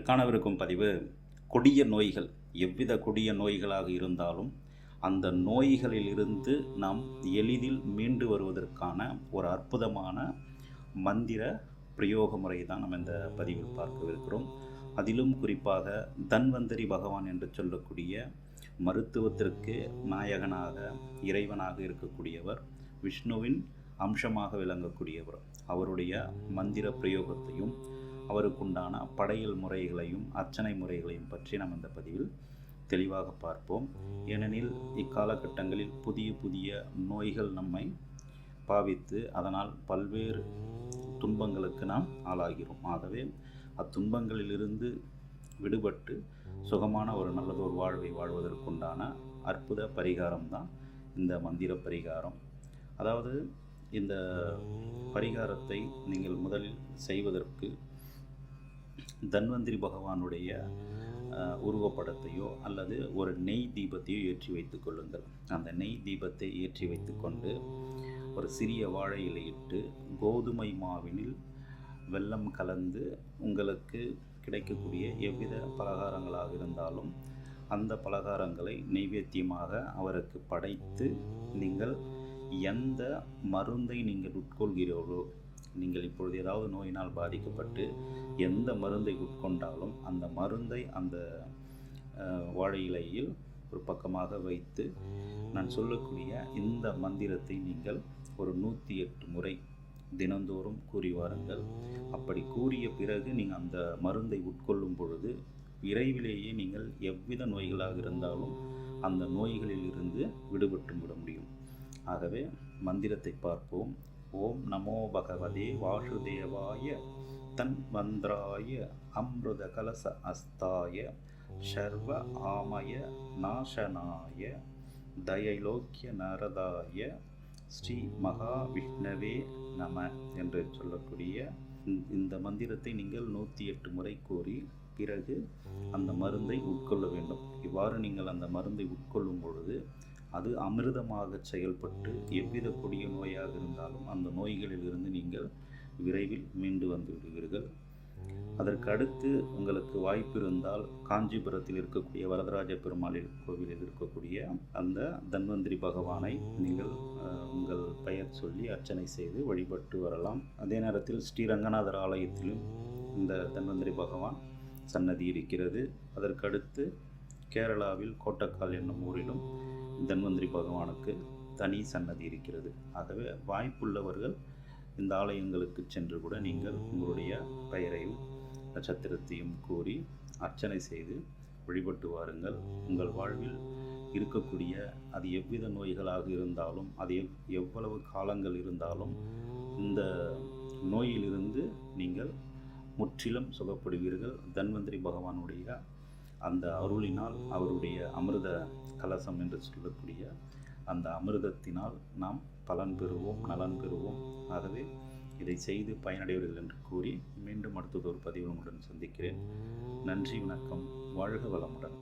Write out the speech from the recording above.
காணவிருக்கும் பதிவு கொடிய நோய்கள். எவ்வித கொடிய நோய்களாக இருந்தாலும் அந்த நோய்களிலிருந்து நாம் எளிதில் மீண்டு வருவதற்கான ஒரு அற்புதமான மந்திர பிரயோக முறை தான் நம்ம இந்த பதிவில் பார்க்கவிருக்கிறோம். அதிலும் குறிப்பாக தன்வந்தரி பகவான் என்று சொல்லக்கூடிய மருத்துவத்திற்கு நாயகனாக இறைவனாக இருக்கக்கூடியவர், விஷ்ணுவின் அம்சமாக விளங்கக்கூடியவர். அவருடைய மந்திர பிரயோகத்தையும் அவருக்குண்டான படையல் முறைகளையும் அர்ச்சனை முறைகளையும் பற்றி நாம் இந்த பதிவில் தெளிவாக பார்ப்போம். ஏனெனில் இக்காலகட்டங்களில் புதிய புதிய நோய்கள் நம்மை பாவித்து அதனால் பல்வேறு துன்பங்களுக்கு நாம் ஆளாகிறோம். ஆகவே அத்துன்பங்களிலிருந்து விடுபட்டு சுகமான ஒரு நல்லதொரு வாழ்வை வாழ்வதற்குண்டான அற்புத பரிகாரம் தான் இந்த மந்திர பரிகாரம். அதாவது இந்த பரிகாரத்தை நீங்கள் முதலில் செய்வதற்கு தன்வந்திரி பகவானுடைய உருவப்படத்தையோ அல்லது ஒரு நெய் தீபத்தையோ ஏற்றி வைத்து கொள்ளுங்கள். அந்த நெய் தீபத்தை ஏற்றி வைத்து கொண்டு ஒரு சிறிய வாழை இலையிட்டு கோதுமை மாவினில் வெல்லம் கலந்து உங்களுக்கு கிடைக்கக்கூடிய எவ்வித பலகாரங்களாக இருந்தாலும் அந்த பலகாரங்களை நைவேத்தியமாக அவருக்கு படைத்து நீங்கள் எந்த மருந்தை நீங்கள் உட்கொள்கிறீர்களோ, நீங்கள் இப்பொழுது ஏதாவது நோயினால் பாதிக்கப்பட்டு எந்த மருந்தை உட்கொண்டாலும் அந்த மருந்தை அந்த வாழை இலையில் ஒரு பக்கமாக வைத்து நான் சொல்லக்கூடிய இந்த மந்திரத்தை நீங்கள் ஒரு 108 முறை தினந்தோறும் கூறி வாருங்கள். அப்படி கூறிய பிறகு நீங்கள் அந்த மருந்தை உட்கொள்ளும் பொழுது விரைவிலேயே நீங்கள் எவ்வித நோய்களாக இருந்தாலும் அந்த நோய்களில் இருந்து விடுபட்டு விட முடியும். ஆகவே மந்திரத்தை பார்ப்போம். ஓம் நமோ பகவதே வாசுதேவாய தன்வந்திராய அம்ருத கலச அஸ்தாய சர்வ ஆமய நாசனாய தயலோக்கிய நரதாய ஸ்ரீ மகாவிஷ்ணவே நம என்று சொல்லக்கூடிய இந்த மந்திரத்தை நீங்கள் 108 முறை கூறி பிறகு அந்த மருந்தை உட்கொள்ள வேண்டும். இவ்வாறு நீங்கள் அந்த மருந்தை உட்கொள்ளும் பொழுது அது அமிர்தமாக செயல்பட்டு எவ்வித கொடிய நோயாக இருந்தாலும் அந்த நோய்களில் இருந்து நீங்கள் விரைவில் மீண்டு வந்து விடுவீர்கள். அதற்கு அடுத்து உங்களுக்கு வாய்ப்பு இருந்தால் காஞ்சிபுரத்தில் இருக்கக்கூடிய வரதராஜ பெருமாள் கோவிலில் இருக்கக்கூடிய அந்த தன்வந்திரி பகவானை நீங்கள் உங்கள் பெயர் சொல்லி அர்ச்சனை செய்து வழிபட்டு வரலாம். அதே நேரத்தில் ஸ்ரீரங்கநாதர் ஆலயத்திலும் இந்த தன்வந்திரி பகவான் சன்னதி இருக்கிறது. அதற்கடுத்து கேரளாவில் கோட்டக்கால் என்னும் ஊரிலும் தன்வந்திரி பகவானுக்கு தனி சன்னதி இருக்கிறது. ஆகவே வாய்ப்புள்ளவர்கள் இந்த ஆலயங்களுக்கு சென்று கூட நீங்கள் உங்களுடைய பெயரையும் நட்சத்திரத்தையும் கூறி அர்ச்சனை செய்து வழிபட்டு வாருங்கள். உங்கள் வாழ்வில் இருக்கக்கூடிய அது எவ்வித நோய்களாக இருந்தாலும் அது எவ்வளவு காலங்கள் இருந்தாலும் இந்த நோயிலிருந்து நீங்கள் முற்றிலும் சுகப்படுவீர்கள். தன்வந்திரி பகவானுடைய அந்த அருளினால், அவருடைய அமிர்த கலசம் என்று சொல்லக்கூடிய அந்த அமிர்தத்தினால் நாம் பலன் பெறுவோம், நலன் பெறுவோம். ஆகவே இதை செய்து பயனடைவீர்கள் என்று கூறி மீண்டும் அடுத்ததொரு பதிவு உங்களுடன் சந்திக்கிறேன். நன்றி, வணக்கம், வாழ்க வளமுடன்.